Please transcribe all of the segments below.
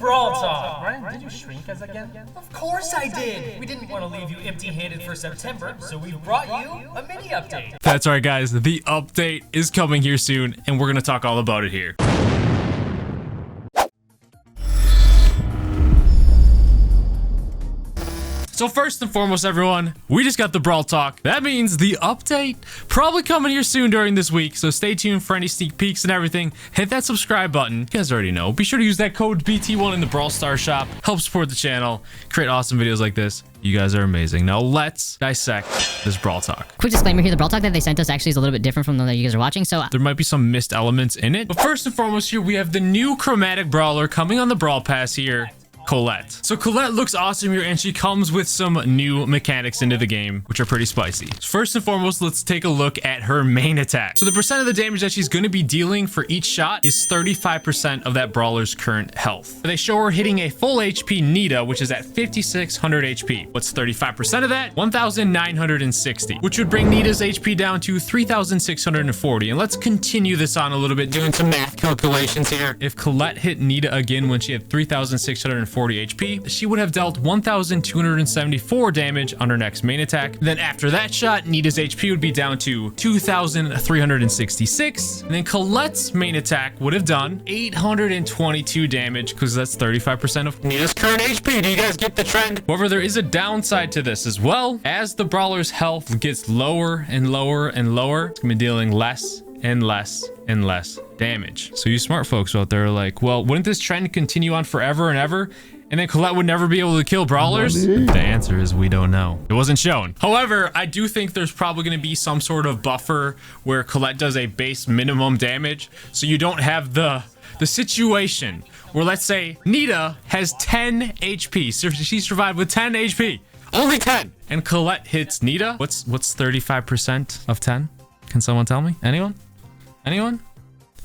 Brawl Talk. Ryan, did you shrink us again? Of course I did. We didn't want to leave you empty-handed for September, so we brought you a mini update. That's right, guys. The update is coming here soon, and we're going to talk all about it here. So first and foremost, everyone, we just got the Brawl Talk. That means the update probably coming here soon during this week. So stay tuned for any sneak peeks and everything. Hit that subscribe button. You guys already know. Be sure to use that code BT1 in the Brawl Star shop. Help support the channel. Create awesome videos like this. You guys are amazing. Now let's dissect this Brawl Talk. Quick disclaimer here, the Brawl Talk that they sent us actually is a little bit different from the one that you guys are watching, so there might be some missed elements in it. But first and foremost here, we have the new Chromatic Brawler coming on the Brawl Pass here, Colette. So Colette looks awesome here, and she comes with some new mechanics into the game, which are pretty spicy. First and foremost, let's take a look at her main attack. So the percent of the damage that she's going to be dealing for each shot is 35% of that brawler's current health. They show her hitting a full HP Nita, which is at 5,600 HP. What's 35% of that? 1,960, which would bring Nita's HP down to 3,640. And let's continue this on a little bit, doing some math calculations here. If Colette hit Nita again when she had 3,640 HP, she would have dealt 1,274 damage on her next main attack. Then after that shot, Nita's HP would be down to 2,366. And then Colette's main attack would have done 822 damage, because that's 35% of Nita's current HP. Do you guys get the trend? However, there is a downside to this as well. As the brawler's health gets lower and lower and lower, it's gonna be dealing less and less and less damage. So you smart folks out there are like, well, wouldn't this trend continue on forever and ever, and then Colette would never be able to kill brawlers? The answer is we don't know. It wasn't shown. However, I do think there's probably going to be some sort of buffer where Colette does a base minimum damage, so you don't have the situation where, let's say Nita has 10 HP, so she survived with 10 HP, only 10, and Colette hits Nita. What's 35% of 10? Can someone tell me? Anyone? Anyone?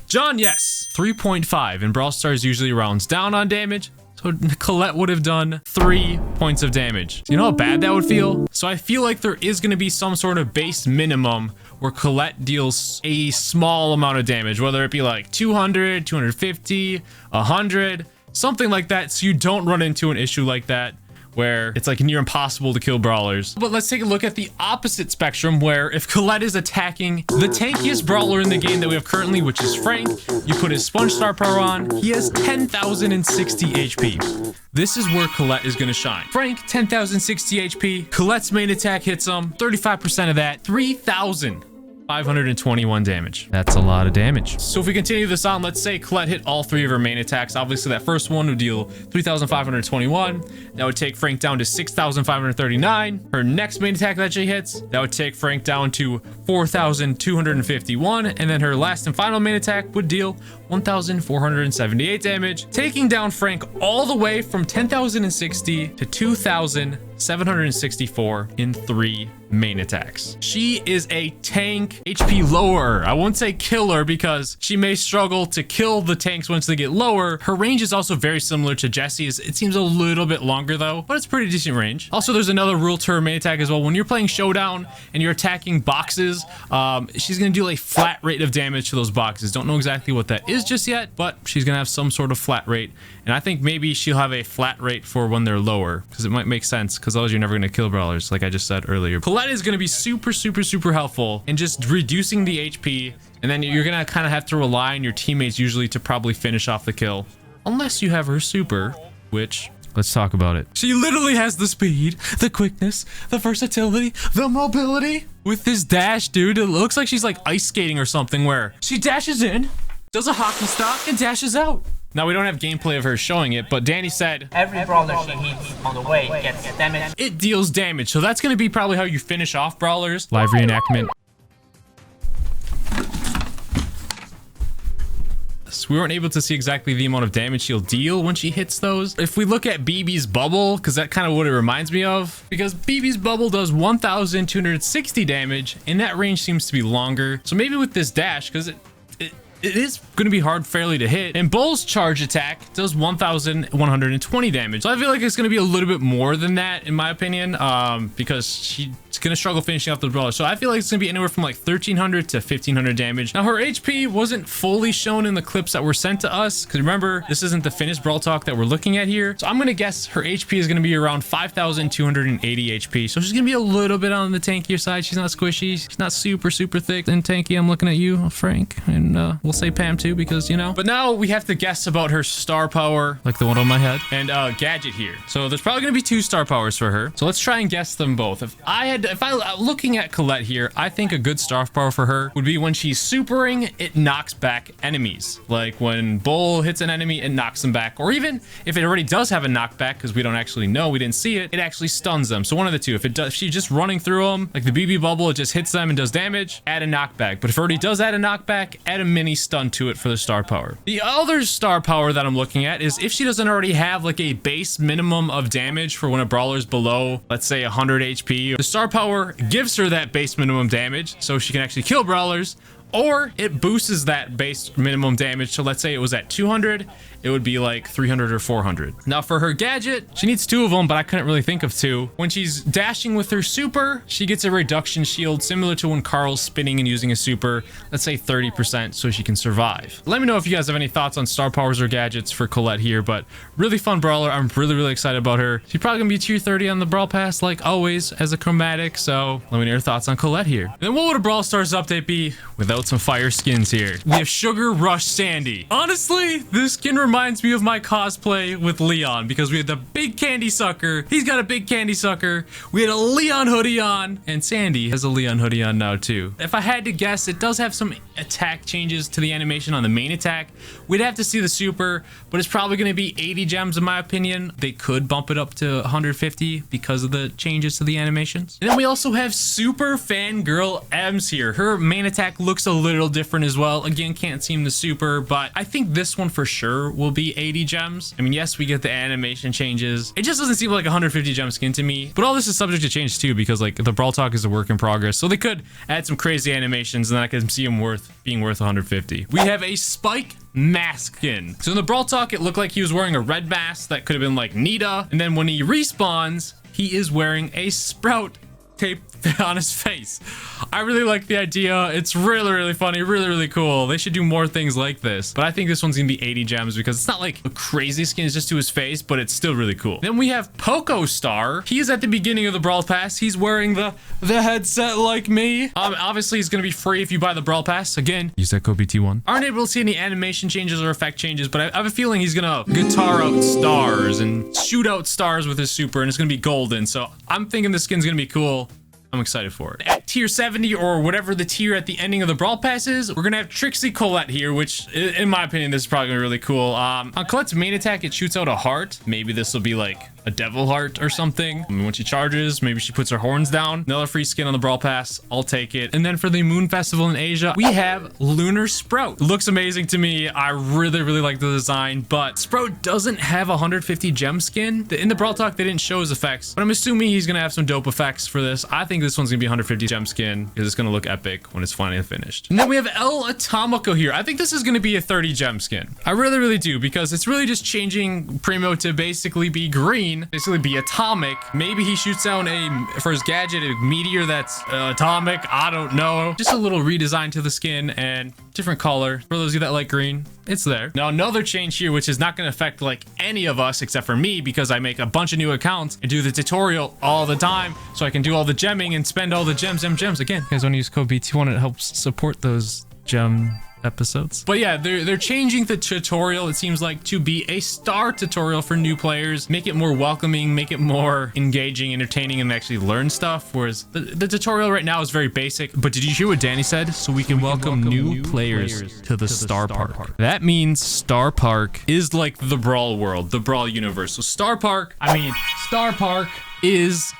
John, yes. 3.5, and Brawl Stars usually rounds down on damage, so Colette would have done 3 points of damage. You know how bad that would feel? So I feel like there is going to be some sort of base minimum where Colette deals a small amount of damage, whether it be like 200, 250, 100, something like that, so you don't run into an issue like that where it's like near impossible to kill brawlers. But let's take a look at the opposite spectrum, where if Colette is attacking the tankiest brawler in the game that we have currently, which is Frank, you put his Sponge Star Power on, he has 10,060 HP. This is where Colette is going to shine. Frank, 10,060 HP. Colette's main attack hits him, 35% of that, 3,521 damage. That's a lot of damage. So if we continue this on, let's say Colette hit all 3 of her main attacks. Obviously, that first one would deal 3,521. That would take Frank down to 6,539. Her next main attack that she hits, that would take Frank down to 4,251. And then her last and final main attack would deal 1,478 damage, taking down Frank all the way from 10,060 to 2,764 in 3 main attacks. She is a tank HP lower. I won't say killer, because she may struggle to kill the tanks once they get lower. Her range is also very similar to Jessie's. It seems a little bit longer though, but it's pretty decent range. Also, there's another rule to her main attack as well. When you're playing Showdown and you're attacking boxes, she's gonna do a flat rate of damage to those boxes. Don't know exactly what that is just yet, but she's gonna have some sort of flat rate. And I think maybe she'll have a flat rate for when they're lower, because it might make sense, because otherwise you're never gonna kill brawlers, like I just said earlier. Colette is gonna be super helpful in just reducing the HP, and then you're gonna kind of have to rely on your teammates usually to probably finish off the kill, unless you have her super, which, let's talk about it. She literally has the speed, the quickness, the versatility, the mobility. With this dash, dude, it looks like she's like ice skating or something, where she dashes in, does a hockey stop, and dashes out. Now, we don't have gameplay of her showing it, but Danny said Every brawler she hits on the way gets damage. it deals damage. So that's going to be probably how you finish off brawlers. Live reenactment. So we weren't able to see exactly the amount of damage she'll deal when she hits those. If we look at BB's bubble, because that's kind of what it reminds me of, because BB's bubble does 1,260 damage, and that range seems to be longer. So maybe with this dash, because it is going to be hard fairly to hit. And Bull's charge attack does 1,120 damage. So I feel like it's going to be a little bit more than that, in my opinion, because she It's gonna struggle finishing off the brawler. So I feel like it's gonna be anywhere from like 1300 to 1500 damage. Now her HP wasn't fully shown in the clips that were sent to us, because remember, this isn't the finished Brawl Talk that we're looking at here. So I'm gonna guess her HP is gonna be around 5280 HP. So she's gonna be a little bit on the tankier side. She's not squishy. She's not super thick and tanky. I'm looking at you, Frank, and we'll say Pam too, because you know. But now we have to guess about her star power, like the one on my head, and gadget here. So there's probably gonna be 2 star powers for her. So let's try and guess them both. If I looking at Colette here, I think a good star power for her would be when she's supering, it knocks back enemies. Like when Bull hits an enemy, it knocks them back. Or even if it already does have a knockback, because we don't actually know, we didn't see it, it actually stuns them. So one of the two. If it does, if she's just running through them, like the BB bubble, it just hits them and does damage, add a knockback. But if it already does add a knockback, add a mini stun to it for the star power. The other star power that I'm looking at is if she doesn't already have like a base minimum of damage for when a brawler's below, let's say 100 HP, the star power gives her that base minimum damage so she can actually kill brawlers, or it boosts that base minimum damage. So let's say it was at 200, it would be like 300 or 400. Now for her gadget, she needs 2 of them, but I couldn't really think of 2. When she's dashing with her super, she gets a reduction shield similar to when Carl's spinning and using a super, let's say 30%, so she can survive. Let me know if you guys have any thoughts on star powers or gadgets for Colette here, but really fun brawler. I'm really excited about her. She's probably gonna be tier 30 on the Brawl Pass, like always, as a chromatic. So let me know your thoughts on Colette here. And then what would a Brawl Stars update be without some fire skins here? We have Sugar Rush Sandy. Honestly, this skin reminds me of my cosplay with Leon, because we had the big candy sucker. He's got a big candy sucker. We had a Leon hoodie on, and Sandy has a Leon hoodie on now too. If I had to guess, it does have some attack changes to the animation on the main attack. We'd have to see the super, but it's probably going to be 80 gems in my opinion. They could bump it up to 150 because of the changes to the animations. And then we also have Super Fangirl Ems here. Her main attack looks a little different as well. Again, can't seem the super, but I think this one for sure will be 80 gems. I mean, yes, we get the animation changes. It just doesn't seem like a 150 gem skin to me, but all this is subject to change too, because like the Brawl Talk is a work in progress. So they could add some crazy animations and then I can see them being worth 150. We have a Spike mask skin. So in the Brawl Talk, it looked like he was wearing a red mask that could have been like Nita. And then when he respawns, he is wearing a Sprout tape on his face. I really like the idea. It's really funny, really cool. They should do more things like this, but I think this one's gonna be 80 gems because it's not like a crazy skin, it's just to his face, but it's still really cool. Then we have Poco Star. He's at the beginning of the Brawl Pass. He's wearing the headset like me. Obviously he's gonna be free if you buy the Brawl Pass. Again, use that code BT1. Aren't able to see any animation changes or effect changes, but I have a feeling he's gonna guitar out stars and shoot out stars with his super, and it's gonna be golden. So I'm thinking this skin's gonna be cool. I'm excited for it. At tier 70 or whatever the tier at the ending of the Brawl Pass is, we're gonna have Trixie Colette here, which in my opinion, this is probably gonna be really cool. On Colette's main attack, it shoots out a heart. Maybe this will be like a devil heart or something. I mean, when she charges, maybe she puts her horns down. Another free skin on the Brawl Pass. I'll take it. And then for the Moon Festival in Asia, we have Lunar Sprout. Looks amazing to me. I really like the design, but Sprout doesn't have a 150 gem skin. In the Brawl Talk, they didn't show his effects, but I'm assuming he's gonna have some dope effects for this. I think this one's gonna be 150 gem skin because it's gonna look epic when it's finally finished. And then we have El Atomico here. I think this is gonna be a 30 gem skin. I really do, because it's really just changing Primo to basically be green, basically be atomic. Maybe he shoots down for his gadget, a meteor that's atomic. I don't know. Just a little redesign to the skin and different color. For those of you that like green, it's there. Now another change here, which is not going to affect like any of us except for me, because I make a bunch of new accounts and do the tutorial all the time, so I can do all the gemming and spend all the gems. Again, you guys want to use code BT1, it helps support those gem episodes. But yeah, they're changing the tutorial, it seems like, to be a star tutorial for new players. Make it more welcoming, make it more engaging, entertaining, and actually learn stuff. Whereas the tutorial right now is very basic. But did you hear what Danny said? So we can welcome new players to the Starr Park. That means Starr Park is like the Brawl world, the Brawl universe. So Starr Park is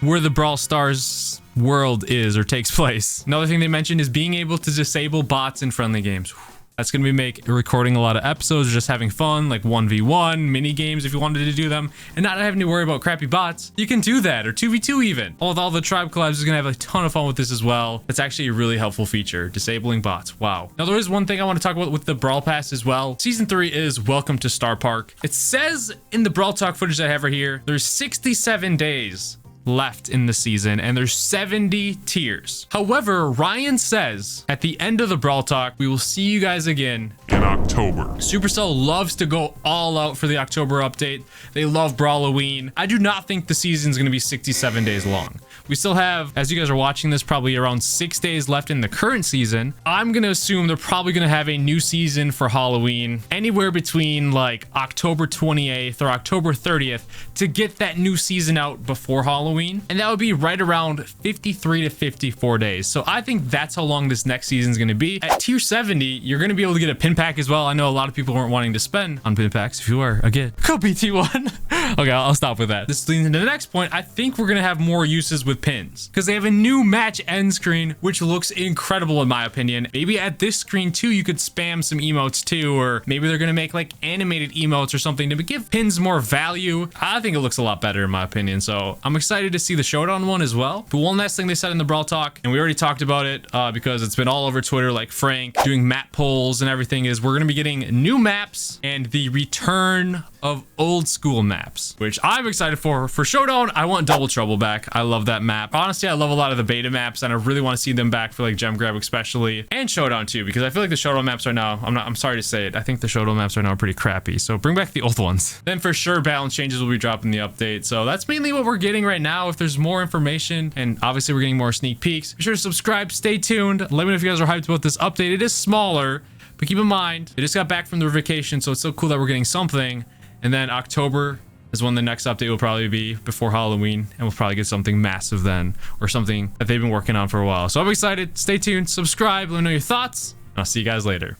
where the Brawl Stars world is or takes place. Another thing they mentioned is being able to disable bots in friendly games. That's going to be recording a lot of episodes, or just having fun, like 1v1 mini games if you wanted to do them and not having to worry about crappy bots. You can do that, or 2v2 even. With all the tribe collabs, is going to have a ton of fun with this as well. That's actually a really helpful feature, disabling bots. Wow. Now there is one thing I want to talk about with the Brawl Pass as well. Season 3 is Welcome to Starr Park. It says in the Brawl Talk footage that I have right here, there's 67 days left in the season, and there's 70 tiers. However, Ryan says at the end of the Brawl Talk, we will see you guys again in October. Supercell loves to go all out for the October update. They love Brawloween. I do not think the season's going to be 67 days long. We still have, as you guys are watching this, probably around 6 days left in the current season. I'm going to assume they're probably going to have a new season for Halloween anywhere between like October 28th or October 30th to get that new season out before Halloween. And that would be right around 53 to 54 days. So I think that's how long this next season is going to be. At tier 70, you're going to be able to get a pin pack as well. I know a lot of people weren't wanting to spend on pin packs. If you are, again, go BT1. Okay, I'll stop with that. This leads into the next point. I think we're going to have more uses with pins because they have a new match end screen, which looks incredible in my opinion. Maybe at this screen too, you could spam some emotes too, or maybe they're going to make like animated emotes or something to give pins more value. I think it looks a lot better in my opinion. So I'm excited to see the showdown one as well. But one last thing they said in the Brawl Talk, and we already talked about it because it's been all over Twitter, like Frank doing map polls and everything, is we're going to be getting new maps and the return of old school maps, which I'm excited for. For Showdown, I want Double Trouble back. I love that map. Honestly, I love a lot of the beta maps and I really want to see them back for like Gem Grab especially, and Showdown too, because I feel like the Showdown maps are now, I'm sorry to say it, I think the Showdown maps are now pretty crappy. So bring back the old ones. Then for sure, balance changes will be dropping the update. So that's mainly what we're getting right now. If there's more information, and obviously we're getting more sneak peeks, be sure to subscribe, stay tuned. Let me know if you guys are hyped about this update. It is smaller, but keep in mind, they just got back from their vacation, so it's so cool that we're getting something. And then October is when the next update will probably be before Halloween, and we'll probably get something massive then, or something that they've been working on for a while. So I'm excited. Stay tuned, subscribe, let me know your thoughts, and I'll see you guys later.